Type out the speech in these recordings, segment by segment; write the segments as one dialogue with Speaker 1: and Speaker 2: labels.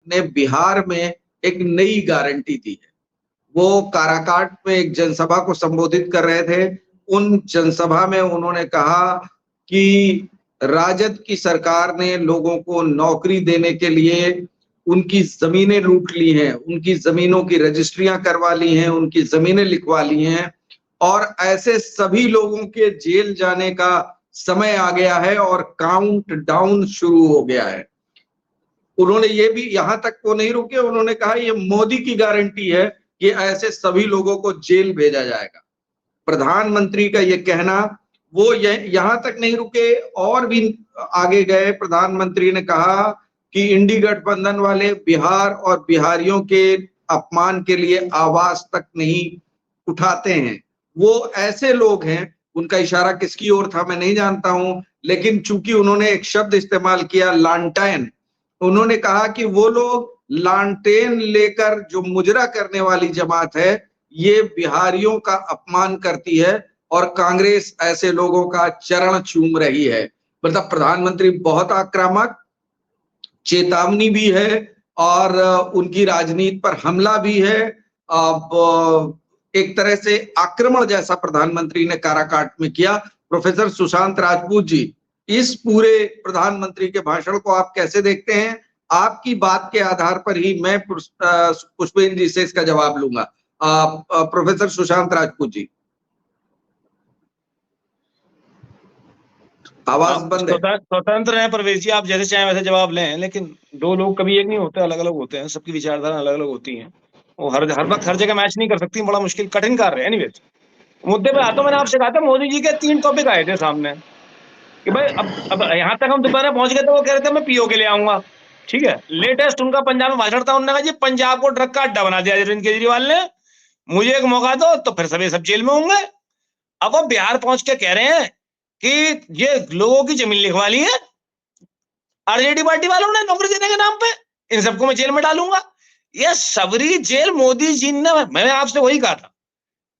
Speaker 1: ने बिहार में एक नई गारंटी दी है। वो काराकाट में एक जनसभा को संबोधित कर रहे थे। उन जनसभा में उन्होंने कहा कि राजद की सरकार ने लोगों को नौकरी देने के लिए उनकी जमीनें लूट ली हैं, उनकी जमीनों की रजिस्ट्रियां करवा ली हैं, उनकी जमीनें लिखवा ली हैं और ऐसे सभी लोगों के जेल जाने का समय आ गया है और काउंट डाउन शुरू हो गया है। उन्होंने ये भी, यहां तक वो नहीं रुके, उन्होंने कहा ये मोदी की गारंटी है कि ऐसे सभी लोगों को जेल भेजा जाएगा। प्रधानमंत्री का ये कहना, वो यहां तक नहीं रुके और भी आगे गए। प्रधानमंत्री ने कहा कि इंडी गठबंधन वाले बिहार और बिहारियों के अपमान के लिए आवाज तक नहीं उठाते हैं। वो ऐसे लोग हैं, उनका इशारा किसकी ओर था मैं नहीं जानता हूं, लेकिन चूंकि उन्होंने एक शब्द इस्तेमाल किया लांटेन, उन्होंने कहा कि वो लोग लालटेन लेकर जो मुजरा करने वाली जमात है, ये बिहारियों का अपमान करती है और कांग्रेस ऐसे लोगों का चरण चूम रही है। मतलब प्रधानमंत्री बहुत आक्रामक, चेतावनी भी है और उनकी राजनीति पर हमला भी है। अब एक तरह से आक्रमण जैसा प्रधानमंत्री ने काराकाट में किया। प्रोफेसर सुशांत राजपूत जी, इस पूरे प्रधानमंत्री के भाषण को आप कैसे देखते हैं? आपकी बात के आधार पर ही मैं पुष्पेंद्र जी से इसका जवाब लूंगा। प्रोफेसर सुशांत राजपूत जी, आवाज बंद है।
Speaker 2: स्वतंत्र है परवेश जी, आप जैसे चाहें वैसे जवाब लें, लेकिन दो लोग कभी एक नहीं होते, अलग अलग होते हैं, सबकी विचारधारा अलग अलग होती है। वो हर वक्त हर जगह मैच नहीं कर सकती, बड़ा मुश्किल कठिन कार्य है। एनीवेज, मुद्दे पे आता हूं। मैंने आपसे कहा था मोदी जी के 3 टॉपिक आए थे सामने कि भाई अब यहाँ तक हम दोबारा पहुंच गए, तो वो कह रहे थे मैं पीओ के ले आऊंगा। ठीक है, लेटेस्ट उनका पंजाब में भाषण था, उन्होंने कहा जी पंजाब को ड्रग का अड्डा बना दिया अरविंद केजरीवाल ने, मुझे एक मौका दो तो फिर सभी सब जेल में होंगे। अब वो बिहार पहुंच के कह रहे हैं कि ये लोगों की जमीन लिखवा ली है आरजेडी पार्टी वालों ने नौकरी देने के नाम पे, इन सबको मैं जेल में डालूंगा। ये सबरी जेल मोदी जी ने, मैंने आपसे वही कहा था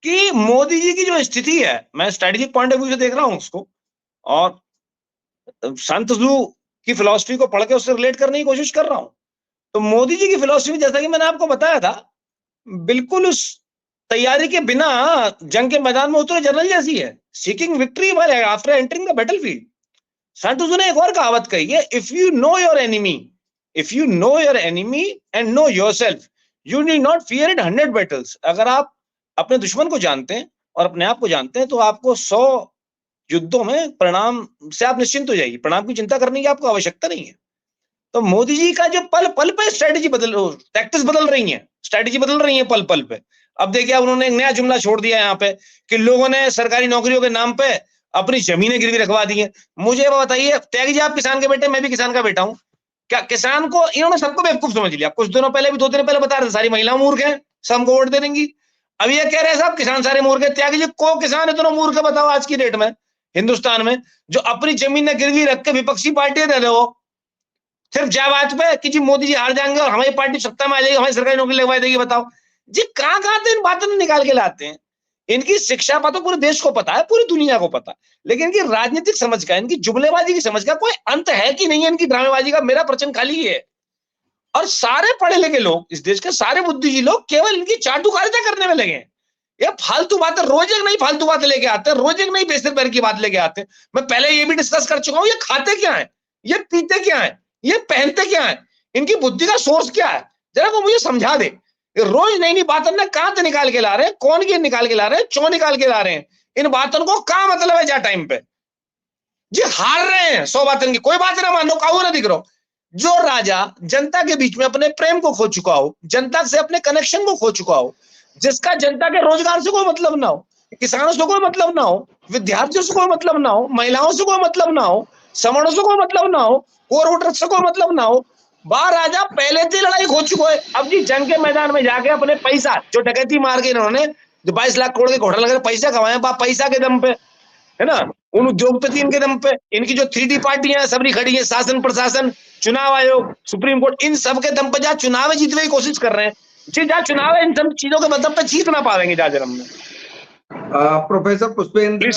Speaker 2: कि मोदी जी की जो स्थिति है, मैं स्ट्रेटेजिक पॉइंट ऑफ व्यू से देख रहा हूं उसको, और संत की फिलॉसफी को पढ़ के उससे रिलेट करने की कोशिश कर रहा हूं। तो मोदी जी की फिलॉसफी, जैसा कि मैंने आपको बताया था, बिल्कुल उस तैयारी के बिना जंग के मैदान में उतरे जनरल जैसी है, seeking victory after entering the battlefield. संत ने एक और कहावत कही है, if you know your enemy and no yourself, you need not fear it 100 battles. अगर आप अपने दुश्मन को जानते हैं और अपने आप को जानते हैं, तो आपको 100 युद्धों में परिणाम से आप निश्चिंत हो जाइए, परिणाम की चिंता करने की आपको आवश्यकता नहीं है। तो मोदी जी का जो पल पल पे स्ट्रेटेजी टैक्टिक्स बदल रही है, स्ट्रेटेजी बदल रही है पल पल पे। अब देखिए, उन्होंने एक नया जुमला छोड़ दिया यहाँ पे कि लोगों ने सरकारी नौकरियों के नाम पे अपनी जमीनें गिरवी रखवा दी है। मुझे वो बताइए, त्यागी जी आप किसान के बेटे, मैं भी किसान का बेटा हूं, क्या किसान को इन्होंने सबको बेवकूफ समझ लिया? कुछ दिनों पहले भी, 2 दिन पहले बता रहे थे सारी महिलाएं मूर्ख हैं, सबको वोट दे देंगी। अब ये कह रहे हैं साहब किसान सारे मूर्ख है। त्यागी जी, को किसान इतना मूर्ख है बताओ आज की डेट में हिंदुस्तान में, जो अपनी जमीन ने गिरवी रख के विपक्षी पार्टी दे दो सिर्फ जय बात पे कि जी मोदी जी हार जाएंगे और हमारी पार्टी सत्ता में आ जाएगी, हमारी सरकारी नौकरी लगवा देगी। बताओ जी, कहां से इन बातों निकाल के लाते हैं? इनकी शिक्षा पता पूरे देश को पता है, पूरी दुनिया को पता है, लेकिन इनकी राजनीतिक समझ का, इनकी जुमलेबाजी की समझ का कोई अंत है कि नहीं है? इनकी ड्रामेबाजी का मेरा प्रश्न खाली है। और सारे पढ़े लिखे लोग, इस देश के सारे बुद्धिजीवी लोग केवल इनकी चाटुकारिता करने में लगे हैं। ये फालतू बातें, रोज एक नई फालतू बातें लेके आते हैं, रोज एक नई बेसिर पैर की बात लेके आते हैं। मैं पहले ये भी डिस्कस कर चुका हूं, ये खाते क्या है, ये पीते क्या है, ये पहनते क्या है, इनकी बुद्धि का सोर्स क्या है, जरा वो मुझे समझा दे। रोज नई नई बातें ना कहां से निकाल के ला रहे हैं, कौन की निकाल के ला रहे हैं, क्यों निकाल के ला रहे हैं, इन बातों को क्या मतलब है? जा टाइम पे जी हार रहे हैं, 100 बातें की कोई बात ना मानो, काऊ ना दिख रहा हो। जो राजा जनता के बीच में अपने प्रेम को खो चुका हो, जनता से अपने कनेक्शन को खो चुका हो, जिसका जनता के रोजगार से कोई मतलब ना हो, किसानों से कोई मतलब ना हो, विद्यार्थियों से कोई मतलब ना हो, महिलाओं से कोई मतलब ना हो, सवर्णों से कोई मतलब ना हो, कोर वोटर से कोई मतलब ना हो, बाहर राजा पहले से लड़ाई खो चुका है। अब जी जंग के मैदान में जाके अपने पैसा, जो डकैती मार के इन्होंने जो 22 लाख करोड़ के घोटाला लगा पैसा कमाए, पैसा के दम पे, है ना, उन उद्योगपति के दम पे, इनकी जो 3D पार्टियां सबरी खड़ी है, शासन प्रशासन, चुनाव आयोग, सुप्रीम कोर्ट, इन सब के दम पे जहाँ चुनाव जीतने की कोशिश कर रहे हैं, जहाँ चुनाव है इन सब चीजों के मतलब पे जीत ना पाएंगे जहाँ जन्म में।
Speaker 1: प्रोफेसर पुष्पेंद्र